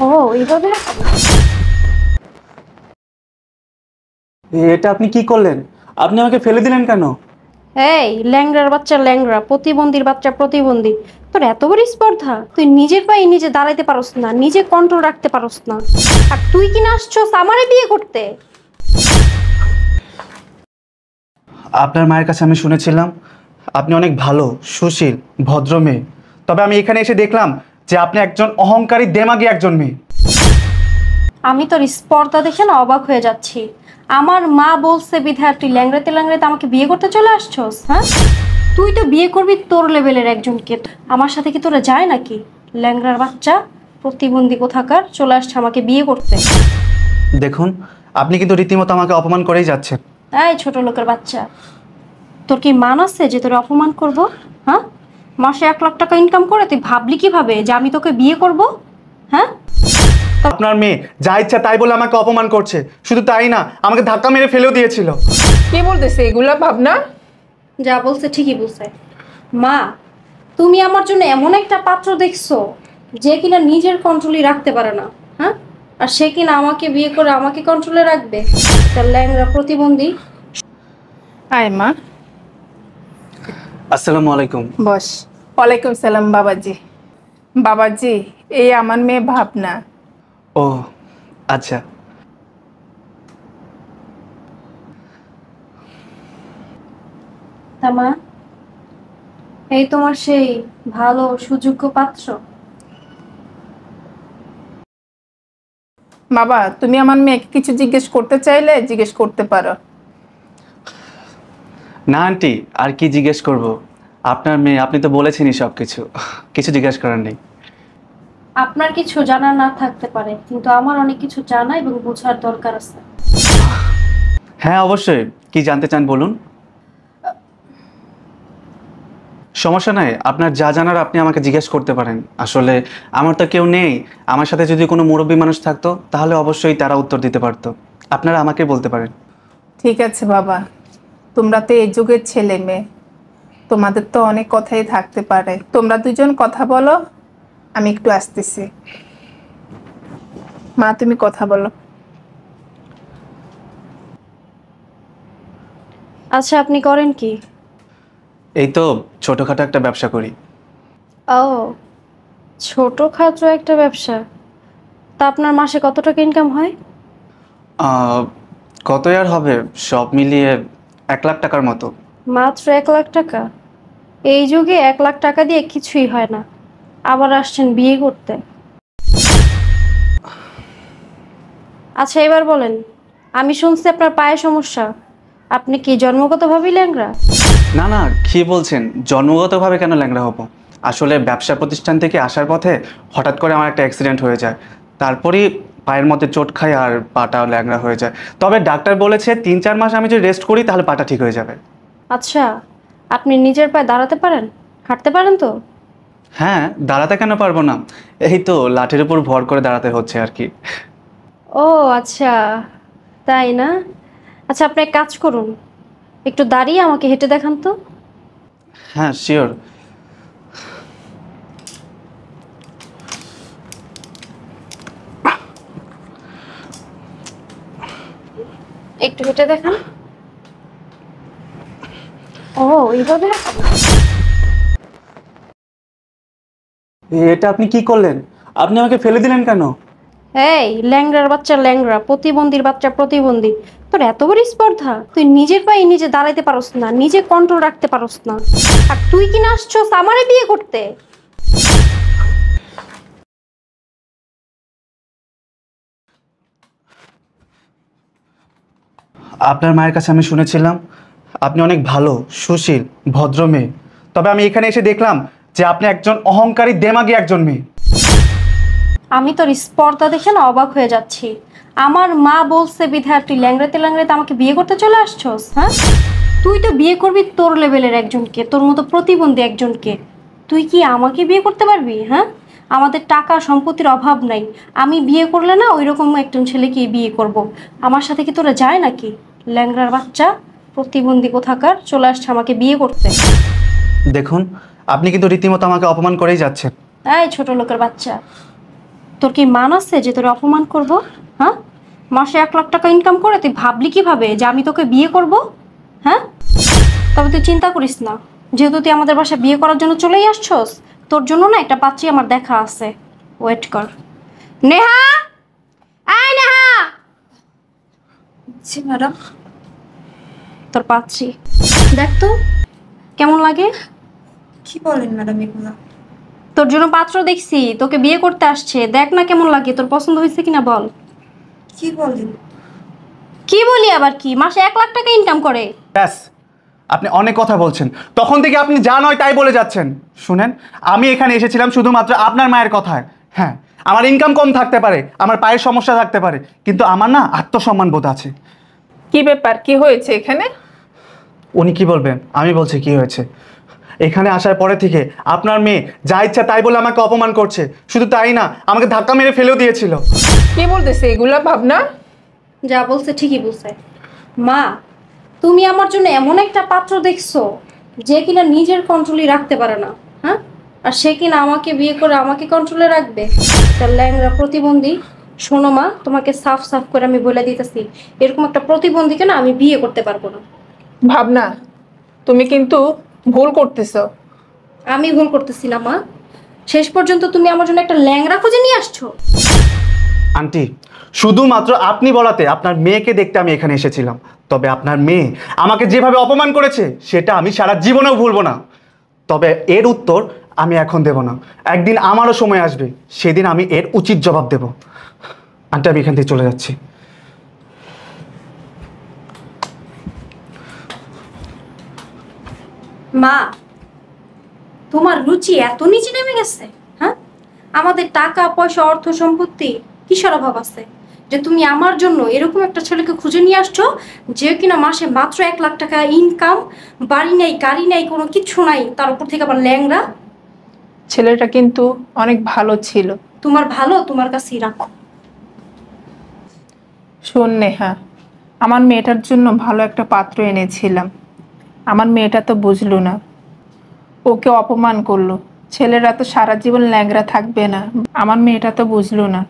ও এইভাবে। এটা আপনি কি করলেন? আপনি আমাকে ফেলে দিলেন কেন? এই ল্যাংড়ার বাচ্চা ল্যাংড়া, প্রতিবন্ধীর বাচ্চা প্রতিবন্ধী, তোর এত বড় স্পর্ধা! তুই নিজের পায়ে নিজে দাঁড়াইতে পারস না, নিজে কন্ট্রোল রাখতে পারস না, আর তুই কি না আসছস আমারে বিয়ে করতে? আপনার মায়ের কাছে আমি শুনেছিলাম আপনি অনেক ভালো, সুশীল, ভদ্র মেয়ে। তবে আমি এখানে এসে দেখলাম যে আপনি একজন অহংকারী, দেমাগী একজন মেয়ে। আমি তোর স্পর্ধা দেখে না অবাক হয়ে যাচ্ছি। আমার মা বলছে বিধায় তুই ল্যাংড়াতে ল্যাংড়াতে আমাকে বিয়ে করতে চলে আসছস, হ্যাঁ? তুই তো বিয়ে করবি তোর লেভেলের একজনকে, আমার সাথে কি তোরা যায় নাকি? ল্যাংড়ার বাচ্চা প্রতিবন্ধী কোথাকার চলে আসছে আমাকে বিয়ে করতে। দেখুন, আপনি কিন্তু রীতিমতো আমাকে অপমান করেই যাচ্ছেন। এই ছোট লোকের বাচ্চা, তোর কি মান আছে যে তোর অপমান করব? হ্যাঁ, মাসে 1 লাখ টাকা ইনকাম করে তুই ভাবলি কিভাবে যে আমি তোকে বিয়ে করব? হ্যাঁ, আপনার মেয়ে যা ইচ্ছা তাই বলে আমাকে অপমান করছে। শুধু তাই না, আমাকে ধাক্কা মেরে ফেলেও দিয়েছিল। কি বলতেছে এগুলা ভাবনা? যা বলছে ঠিকই বলছে। মা, তুমি আমার জন্য এমন একটা পাত্র দেখছো যে কিনা নিজের কন্ট্রোলই রাখতে পারে না, হ্যাঁ? আর সে কিনা আমাকে বিয়ে করে আমাকে কন্ট্রোলে রাখবে? তার ল্যাংড়া প্রতিবন্ধী। আয় মা, আসসালামু আলাইকুম। বস। ওয়ালাইকুম সালাম বাবাজি। বাবাজি, এই আমার মেয়ে ভাবনা। ও আচ্ছা। তা মা, এই তোমার সেই ভালো সুযোগ্য পাত্র? বাবা, তুমি আমার মেয়েকে কিছু জিজ্ঞেস করতে চাইলে জিজ্ঞেস করতে পারো। না আন্টি, আর কি জিজ্ঞেস করব? আপনার মেয়ে, আপনি তো বলেছেনই সব কিছু, কিছু জিজ্ঞেস করার নেই। আপনার কিছু জানা না থাকতে পারে, কিন্তু আমার অনেক কিছু জানা এবং বোঝার দরকার আছে। হ্যাঁ অবশ্যই, কি জানতে চান বলুন। সমস্যা নাই, আপনার যা জানার আপনি আমাকে জিজ্ঞেস করতে পারেন। আসলে আমার তো কেউ নেই। আমার সাথে যদি কোনো মুরব্বী মানুষ থাকতো তাহলে অবশ্যই তারা উত্তর দিতে পারতো। আপনারা আমাকে বলতে পারেন। ঠিক আছে বাবা, তোমরা তো এই যুগের ছেলে মেয়ে, তোমাদের তো অনেক কথাই থাকতে পারে। তোমরা দুজন কথা বলো, আমি একটু আসতেছি। মা, তুমি কথা বলো। আচ্ছা, আপনি করেন কি? এই তো ছোটোখাটো একটা ব্যবসা করি। ও, ছোটখাটো একটা ব্যবসা। তা আপনার মাসে কত টাকা ইনকাম হয়? কতই আর হবে, সব মিলিয়ে 1 লাখ টাকার মতো। মাত্র 1 লাখ টাকা? এই যুগে 1 লাখ টাকা দিয়ে কিছুই হয় না, আবার আসছেন বিয়ে করতে। আচ্ছা এবার বলেন, আমি শুনছি আপনার পায়ে সমস্যা, আপনি কি জন্মগতভাবেই ল্যাংড়া? না না, কি বলছেন? জন্মগতভাবে কেন ল্যাংড়া হবো? আসলে ব্যবসা প্রতিষ্ঠান থেকে আসার পথে হঠাৎ করে আমার একটা অ্যাক্সিডেন্ট হয়ে যায়। তারপরই পায়ের মধ্যে চোট খাই আর পাটা ল্যাংড়া হয়ে যায়। তবে ডাক্তার বলেছে 3-4 মাস আমি যদি রেস্ট করি তাহলে পাটা ঠিক হয়ে যাবে। আচ্ছা, আপনি নিজের পায়ে দাঁড়াতে পারেন, হাঁটতে পারেন তো? হ্যাঁ, দাঁড়াতে কেন পারবো না? এই তো লাঠির উপর ভর করে দাঁড়াতে হচ্ছে আর কি। ও আচ্ছা, তাই না? আচ্ছা আপনি এক কাজ করুন, একটু দাঁড়িয়ে আমাকে হেঁটে দেখান তো। হ্যাঁ শিওর। একটু হেঁটে দেখান। ও এইভাবে। এটা আপনি কি করলেন? আপনি আমাকে ফেলে দিলেন কেন? এই ল্যাংড়ার বাচ্চা ল্যাংড়া, প্রতিবন্ধীর বাচ্চা প্রতিবন্ধী, তোর এত বড় স্পর্ধা! তুই নিজের পায়ে নিজে দাঁড়াইতে পারস না, নিজে কন্ট্রোল রাখতে পারস না, আর তুই কি না আসছস আমারে বিয়ে করতে? আপনার মায়ের কাছে আমি শুনেছিলাম আপনি অনেক ভালো, সুশীল, ভদ্র মেয়ে। তবে আমি এখানে এসে দেখলাম যে আপনি একজন অহংকারী, দেমাগী একজন মেয়ে। আমি তোর স্পর্ধা দেখে না অবাক হয়ে যাচ্ছি। আমার মা বলছে বিধায় তুই ল্যাংড়াতে ল্যাংড়াতে আমাকে বিয়ে করতে চলে আসছস, হ্যাঁ? তুই তো বিয়ে করবি তোর লেভেলের একজনকে, তোর মতো প্রতিবন্ধী একজনকে। তুই কি আমাকে বিয়ে করতে পারবি? হ্যাঁ, আমাদের টাকা সম্পত্তির অভাব নাই, আমি বিয়ে করলে না ওই রকম একজন ছেলেকে বিয়ে করব। আমার সাথে কি তোরা যায় নাকি? ল্যাংড়ার বাচ্চা প্রতিবন্ধী কোথাকার চলে আসছে আমাকে বিয়ে করতে। দেখুন, আপনি কিন্তু রীতিমতো আমাকে অপমান করেই যাচ্ছেন। এই ছোট লোকের বাচ্চা, তোর কি মান আছে যে তোর অপমান করব? হ্যাঁ, মাসে 1 লাখ টাকা ইনকাম করে তুই ভাবলি কিভাবে যে আমি তোকে বিয়ে করব? হ্যাঁ, তবে তুই চিন্তা করিস না, যেহেতু তুই আমাদের বাসায় বিয়ে করার জন্য চলেই আসছস, তোর জন্য না একটা পাত্রী আমার দেখা আছে। ওয়েট কর। নেহা, আয় নেহা। জি ম্যাডাম। তোর পাত্রী দেখ তো কেমন লাগে। কি বলেন ম্যাডাম এগুলো? তোর জন্য পাত্র দেখছি, তোকে বিয়ে করতে আসছে, দেখ না কেমন লাগে, তোর পছন্দ হয়েছে কিনা বল। কি বলেন? কি বলি আবার কি, মাসে 1 লাখ টাকা ইনকাম করে। ব্যাস, আপনি অনেক কথা বলছেন, তখন থেকে আপনি যা নয় তাই বলে যাচ্ছেন। শুনেন, আমি এখানে এসেছিলাম শুধুমাত্র আপনার মায়ের কথায়। হ্যাঁ, আমার ইনকাম কম থাকতে পারে, আমার পায়ের সমস্যা থাকতে পারে, কিন্তু আমার না আত্মসম্মান বোধ আছে। কি ব্যাপার, কি হয়েছে এখানে? উনি কি বলবেন, আমি বলছি কি হয়েছে। এখানে আসার পরে থেকে আপনার মেয়ে যা ইচ্ছা তাই বলে আমাকে অপমান করছে। শুধু তাই না, আমাকে ধাক্কা মেরে ফেলেও দিয়েছিল। কি বলতেছে এগুলা ভাবনা? যা বলছে ঠিকই বলছে। মা, তুমি আমার জন্য এমন একটা পাত্র দেখছো যে কিনা নিজের কন্ট্রোলই রাখতে পারে না। হ্যাঁ, আর সে কিনা আমাকে বিয়ে করে আমাকে কন্ট্রোলে রাখবে। একটা ল্যাংড়া প্রতিবন্ধী। শোনো মা, তোমাকে সাফ সাফ করে আমি বলে দিতেছি, এরকম একটা প্রতিবন্ধীকে না আমি বিয়ে করতে পারবো না। ভাবনা, তুমি কিন্তু ভুল করতেছো। আমি ভুল করতেছি না মা, শেষ পর্যন্ত তুমি আমার জন্য একটা ল্যাংড়া খুঁজে নিয়ে আসছো। আন্টি, শুধুমাত্র আপনি বলাতে আপনার মেয়েকে দেখতে আমি এখানে এসেছিলাম। তবে আপনার মেয়ে আমাকে যেভাবে অপমান করেছে সেটা আমি সারা জীবনেও ভুলবো না। তবে এর উত্তর আমি এখন দেব না, একদিন আমারও সময় আসবে, সেদিন আমি এর উচিত জবাব দেব। আন্টি, আমি এখান থেকে চলে যাচ্ছি। মা, তোমার রুচি এত নিচে নেমে গেছে। হ্যাঁ, আমাদের টাকা পয়সা অর্থ সম্পত্তি কিসের অভাব আছে যে তুমি আমার জন্য এরকম একটা ছেলেকে খুঁজে নিয়ে আসছো যে কিনা মাসে মাত্র 1 লাখ টাকা ইনকাম, বাড়ি নেই গাড়ি নেই কোনো কিচ্ছু নাই, তার উপর থেকে আবার ল্যাংড়া। ছেলেটা কিন্তু অনেক ভালো ছিল। তোমার ভালো তোমার কাছেই রাখো। শোন নেহা, আমার মেয়েটার জন্য ভালো একটা পাত্র এনেছিলাম, আমার মেয়েটা তো বুঝলো না, ওকে অপমান করলো। ছেলেরা তো সারা জীবন ল্যাংড়া থাকবে না, আমার মেয়েটা তো বুঝলো না।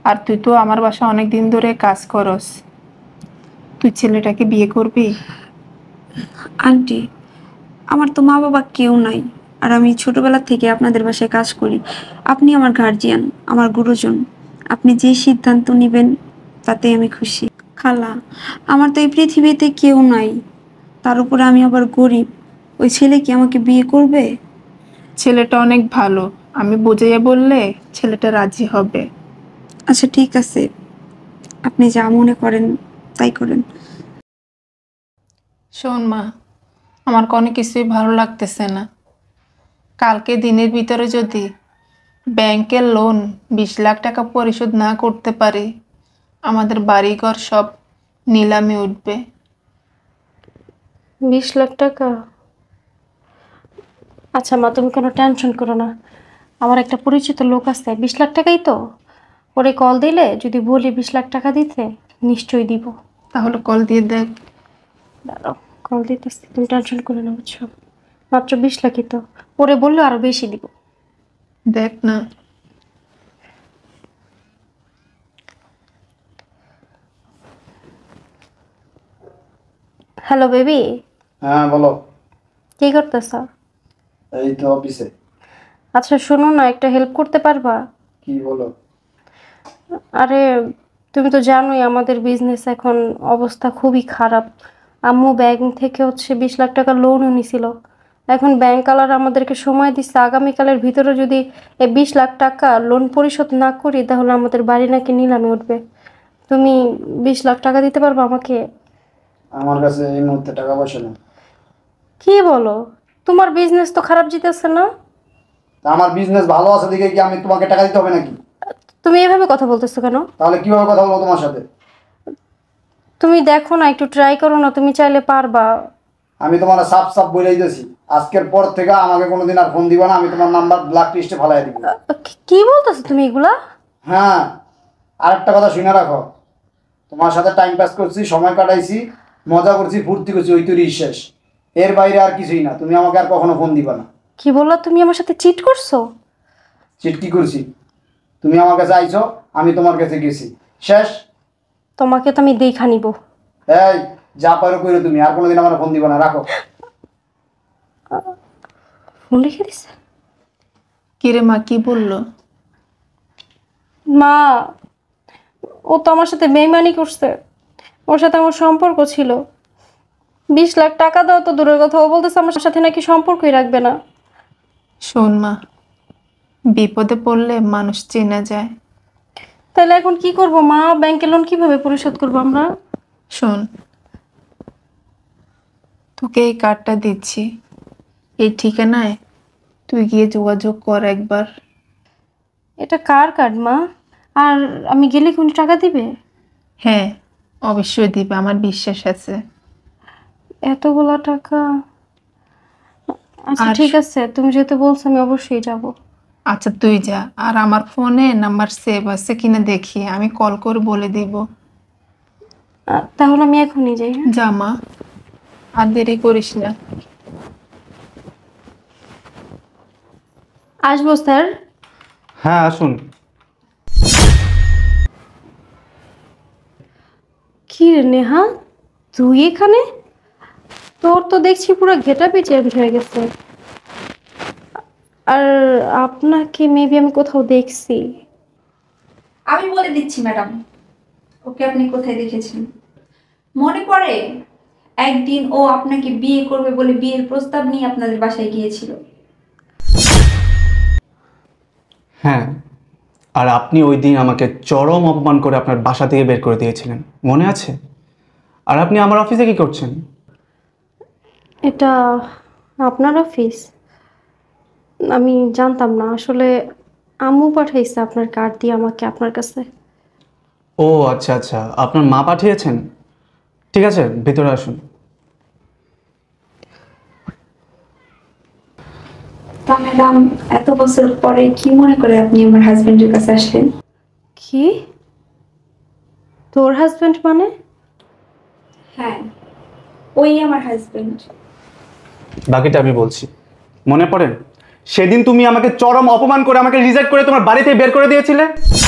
আর তুই তো আমার বাসা অনেক দিন ধরে কাজ করস, তুই ছেলেটাকে বিয়ে করবি? আন্টি, আমার তো মা বাবা কেউ নাই, আর আমি ছোটবেলা থেকে আপনাদের বাসায় কাজ করি। আপনি আমার গার্জিয়ান, আমার গুরুজন। আপনি যে সিদ্ধান্ত নেবেন তাতে আমি খুশি। খালা, আমার তো এই পৃথিবীতে কেউ নাই, তার উপরে আমি আবার গরিব। ওই ছেলে কি আমাকে বিয়ে করবে? ছেলেটা অনেক ভালো, আমি বুঝিয়ে বললে ছেলেটা রাজি হবে। আচ্ছা ঠিক আছে, আপনি যা মনে করেন তাই করেন। শোন মা, আমার কোনো কিছুই ভালো লাগতেছে না। কালকে দিনের ভিতরে যদি ব্যাংকের লোন 20 লাখ টাকা পরিশোধ না করতে পারি, আমাদের বাড়িঘর সব নিলামে উঠবে। 20 লাখ টাকা? আচ্ছা মা, তুমি কোনো টেনশন করো না, আমার একটা পরিচিত লোক আছে, 20 লাখ টাকাই তো। ওরে কল দিলে যদি বলি 20 লাখ টাকা দিতে, নিশ্চয়ই দিব। তাহলে কল দিয়ে দেখ। দাঁড়াও, কল দিতেছি, তুমি টেনশন করে না বুঝছো। মাত্র 20 লাখই তো, ওরে বললে আরো বেশি দিব। দেখ না। Hello baby. হ্যাঁ বলো। কি করতেছ? এই তো অফিসে। আচ্ছা শোনো না, একটা হেল্প করতে পারবা? কি বলো? আরে তুমি তো জানোই আমাদের বিজনেস এখন অবস্থা খুবই খারাপ। আম্মু ব্যাংক থেকে 20 লাখ টাকা লোনও নিছিল। এখন ব্যাংকওয়ালারা আমাদেরকে সময় দিচ্ছে, আগামীকালের ভিতরে যদি এই 20 লাখ টাকা লোন পরিশোধ না করি তাহলে আমাদের বাড়ি নাকি নিলামে উঠবে। তুমি 20 লাখ টাকা দিতে পারবে আমাকে? আমার কাছে এই মুহূর্তে টাকা পয়সা নেই। কি বলো, তোমার বিজনেস তো খারাপ যেতেছে না? তা আমার বিজনেস ভালো আছে দেখে কি আমি তোমাকে টাকা দিতে হবে নাকি? তুমি এভাবে কথা বলতেছো কেন? তাহলে কিভাবে কথা বলবো তোমার সাথে? তুমি দেখো না, একটু ট্রাই করো না, তুমি চাইলে পারবা। আমি তোমার সাফ সাফ বলে দিতেছি, আজকের পর থেকে আমাকে কোনোদিন আর ফোন দিবা না, আমি তোমার নাম্বার ব্ল্যাক লিস্টে ফালাই দিব। কি বলতেছো তুমি এগুলা? হ্যাঁ, আরেকটা কথা শুনে রাখো, তোমার সাথে টাইম পাস করছি, সময় কাটাইছি, মজা করছি, ফুর্তি করছি, ওই তৈরি শেষ। এর বাইরে আর কিছুই না। তুমি আমাকে আর কখনো ফোন দিবা না। কি বললা তুমি? আমার সাথে চিট করছো? চিট কি করছি? তুমি আমার কাছে আইছো, আমি তোমার কাছে গেছি, শেষ। তোমাকে তো আমি দেখা নিব। এই যা পারো কইরো, তুমি আর কোনোদিন আমার ফোন দিবা না, রাখো। ফোন রেখে দিছে। কিরে মা, কি বললো? মা, ও তো আমার সাথে বেইমানি করছে। ওর সাথে আমার সম্পর্ক ছিল। 20 লাখ টাকা দাও তো দূরের কথা, ও বলতেছে আমার সাথে নাকি সম্পর্কই রাখবে না। শোন মা, বিপদে পড়লে মানুষ চেনা যায়। তাহলে এখন কি করব মা? ব্যাংকের লোন কিভাবে পরিশোধ করব আমরা? শোন, তোকে এই কার্ডটা দিচ্ছি, এই ঠিকানায় তুই গিয়ে যোগাযোগ কর একবার। এটা কার কার্ড মা? আর আমি গেলে কোন টাকা দিবে? হ্যাঁ, অবশ্যই দিবে, আমার বিশ্বাস আছে। এতগুলা টাকা? আচ্ছা আর- ঠিক আছে, তুমি যেহেতু বলছো আমি অবশ্যই যাব। আচ্ছা তুই যা, আর আমার ফোনে নাম্বার সেভ আছে কিনা দেখি, আমি কল করে বলে দিব। তাহলে আমি এখনই যাই। হ্যাঁ? যা মা, আর দেরি করিস না। আসবো স্যার। হ্যাঁ আসুন। কি রে নেহা, তুই এখানে? তোর তো দেখছি পুরো গেটআপই চেঞ্জ হয়ে গেছে। আর আপনাকে মেবি আমি কোথাও দেখছি। আমি বলে দিচ্ছি ম্যাডাম, ওকে আপনি কোথায় দেখেছেন? মনে পড়ে একদিন ও আপনাকে বিয়ে করবে বলে বিয়ের প্রস্তাব নিয়ে আপনাদের বাসায় গিয়েছিল। হ্যাঁ, আর আপনি ওই দিন আমাকে চরম অপমান করে আপনার বাসা থেকে বের করে দিয়েছিলেন, মনে আছে? আর আপনি আমার অফিসে কি করছেন? এটা আপনার অফিস? আমি জানতাম না আসলে। আম্মু পাঠাইছে আপনার কার্ড দিয়ে আমাকে আপনার কাছে। ও আচ্ছা আচ্ছা, আপনার মা পাঠিয়েছেন। ঠিক আছে, ভিতরে আসুন। তা ম্যাডাম, এত বছর পরে কি মনে করে আপনি আমার হাজবেন্ডের কাছে আসলেন? কি? তোর হাজবেন্ড মানে? হ্যাঁ, ওই আমার হাজবেন্ড। বাকিটা আমি বলছি। মনে পড়ে সেদিন তুমি আমাকে চরম অপমান করে আমাকে রিজেক্ট করে তোমার বাড়িতে বের করে দিয়েছিলে?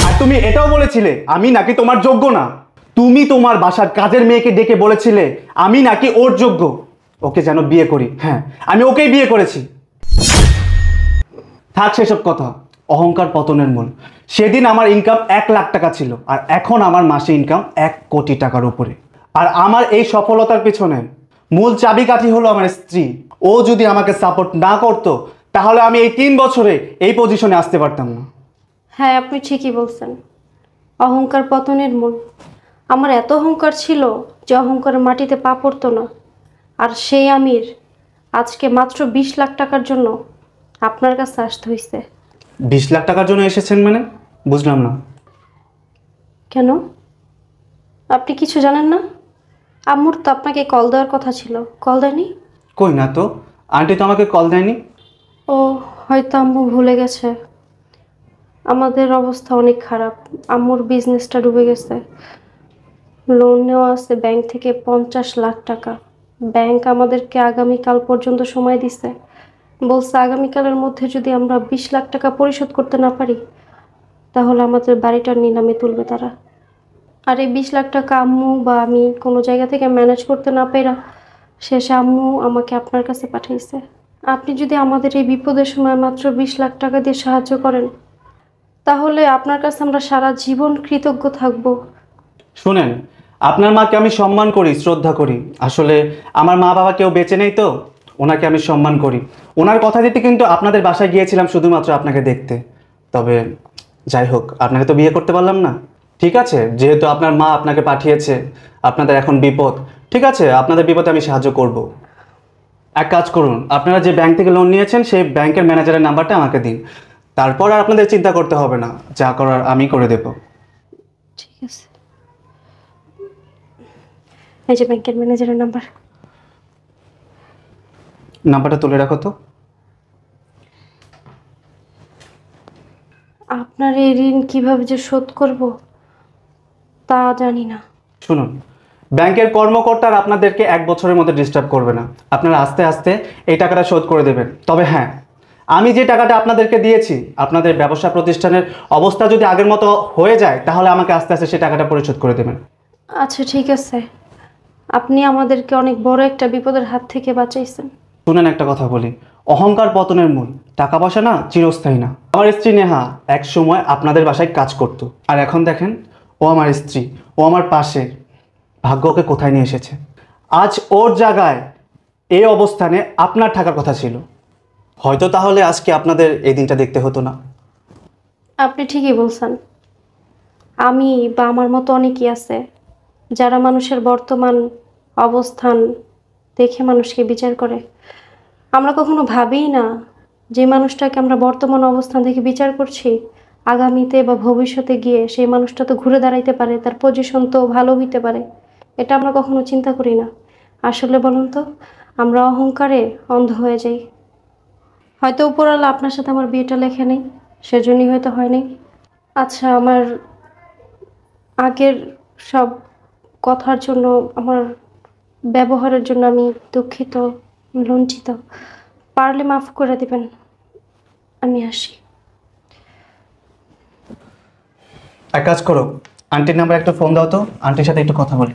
আর তুমি এটাও বলেছিলে আমি নাকি তোমার যোগ্য না। তুমি তোমার বাসার কাজের মেয়েকে ডেকে বলেছিলে আমি নাকি ওর যোগ্য, ওকে যেন বিয়ে করি। হ্যাঁ, আমি ওকেই বিয়ে করেছি। থাক সেসব কথা, অহংকার পতনের মূল। সেদিন আমার ইনকাম 1 লাখ টাকা ছিল, আর এখন আমার মাসে ইনকাম 1 কোটি টাকার উপরে। আর আমার এই সফলতার পিছনে মূল চাবিকাঠি হলো আমার স্ত্রী। ও যদি আমাকে সাপোর্ট না করতো তাহলে আমি এই 3 বছরে এই পজিশনে আসতে পারতাম না। হ্যাঁ, আপনি ঠিকই বলছেন। অহংকার পতনের মূল। আমার এত অহংকার ছিল যে অহংকারের মাটিতে পা পড়তো না। আর সেই আমির আজকে মাত্র 20 লাখ টাকার জন্য আপনার কাছে আসতে হয়েছে। 20 লাখ টাকার জন্য এসেছেন মানে? বুঝলাম না। কেন? আপনি কিছু জানেন না? আম্মুর তো আপনাকে কল দেওয়ার কথা ছিল, কল দেয়নি? কই না তো, আন্টি তো আমাকে কল দেয়নি। ও হয়তো আম্মু ভুলে গেছে। আমাদের অবস্থা অনেক খারাপ। আম্মুর বিজনেসটা ডুবে গেছে। লোন নেওয়া আছে ব্যাংক থেকে 50 লাখ টাকা। ব্যাংক আমাদেরকে আগামীকাল পর্যন্ত সময় দিছে। বলছে আগামীকালের মধ্যে যদি আমরা 20 লাখ টাকা পরিশোধ করতে না পারি তাহলে আমাদের বাড়িটা নিলামে তুলবে তারা। আর এই 20 লাখ টাকা আম্মু বা আমি কোনো জায়গা থেকে ম্যানেজ করতে না পেরা শেষে আম্মু আমাকে আপনার কাছে পাঠিয়েছে। আপনি যদি আমাদের এই বিপদের সময় মাত্র 20 লাখ টাকা দিয়ে সাহায্য করেন তাহলে আপনার কাছে আমরা সারা জীবন কৃতজ্ঞ থাকব। শুনেন, আপনার মাকে আমি সম্মান করি, শ্রদ্ধা করি। আসলে আমার মা বাবা কেউ বেঁচে নেই তো, ওনাকে আমি সম্মান করি। ওনার কথা দিতে কিন্তু আপনাদের বাসায় গিয়েছিলাম শুধুমাত্র আপনাকে দেখতে। তবে যাই হোক, আপনাকে তো বিয়ে করতে পারলাম না। ঠিক আছে, যেহেতু আপনার মা আপনাকে পাঠিয়েছে, আপনাদের এখন বিপদ, ঠিক আছে, আপনাদের বিপদে আমি সাহায্য করব। এক কাজ করুন, আপনারা যে ব্যাংক থেকে লোন নিয়েছেন সেই ব্যাংকের ম্যানেজারের নাম্বারটা আমাকে দিন। তারপর আর আপনাদের চিন্তা করতে হবে না, যা করার আমি করে দেব। ঠিক আছে, এই যে ব্যাংকের ম্যানেজারের নাম্বার। নাম্বারটা তুলে রাখো তো। আপনার এই ঋণ কিভাবে যে শোধ করব তা জানি না। শুনুন, ব্যাংকের কর্মকর্তারা আপনাদেরকে 1 বছরের মধ্যে ডিস্টার্ব করবে না। আপনারা আস্তে আস্তে এই টাকাটা শোধ করে দেবেন। তবে হ্যাঁ, আমি যে টাকাটা আপনাদেরকে দিয়েছি, আপনাদের ব্যবসা প্রতিষ্ঠানের অবস্থা যদি আগের মতো হয়ে যায় তাহলে আমাকে আস্তে আস্তে সেই টাকাটা পরিশোধ করে দেবেন। আচ্ছা ঠিক আছে, আপনি আমাদেরকে অনেক বড় একটা বিপদের হাত থেকে বাঁচাইছেন। শুনেন একটা কথা বলি, অহংকার পতনের মূল। টাকা পয়সা না চিরস্থায়ী না। আমার স্ত্রী নেহা এক সময় আপনাদের বাসায় কাজ করত, আর এখন দেখেন ও আমার স্ত্রী, ও আমার পাশে। ভাগ্য ওকে কোথায় নিয়ে এসেছে। আজ ওর জায়গায় এই অবস্থানে আপনার থাকার কথা ছিল, হয়তো তাহলে আজকে আপনাদের এই দিনটা দেখতে হতো না। আপনি ঠিকই বলছেন। আমি বা আমার মতো অনেকেই আছে যারা মানুষের বর্তমান অবস্থান দেখে মানুষকে বিচার করে। আমরা কখনো ভাবিই না যে মানুষটাকে আমরা বর্তমান অবস্থান থেকে বিচার করছি, আগামীতে বা ভবিষ্যতে গিয়ে সেই মানুষটা তো ঘুরে দাঁড়াইতে পারে, তার পজিশন তো ভালো হইতে পারে। এটা আমরা কখনো চিন্তা করি না। আসলে বলুন তো, আমরা অহংকারে অন্ধ হয়ে যাই। হয়তো উপরওয়ালা আপনার সাথে আমার বিয়েটা লেখে নেই, সেজন্যই হয়তো হয় নাই। আচ্ছা, আমার আগের সব কথার জন্য, আমার ব্যবহারের জন্য আমি দুঃখিত, লজ্জিত। পারলে মাফ করে দিবেন, আমি আসি। এক কাজ করো, আন্টির নাম্বার একটা ফোন দাও তো, আন্টির সাথে একটু কথা বলি।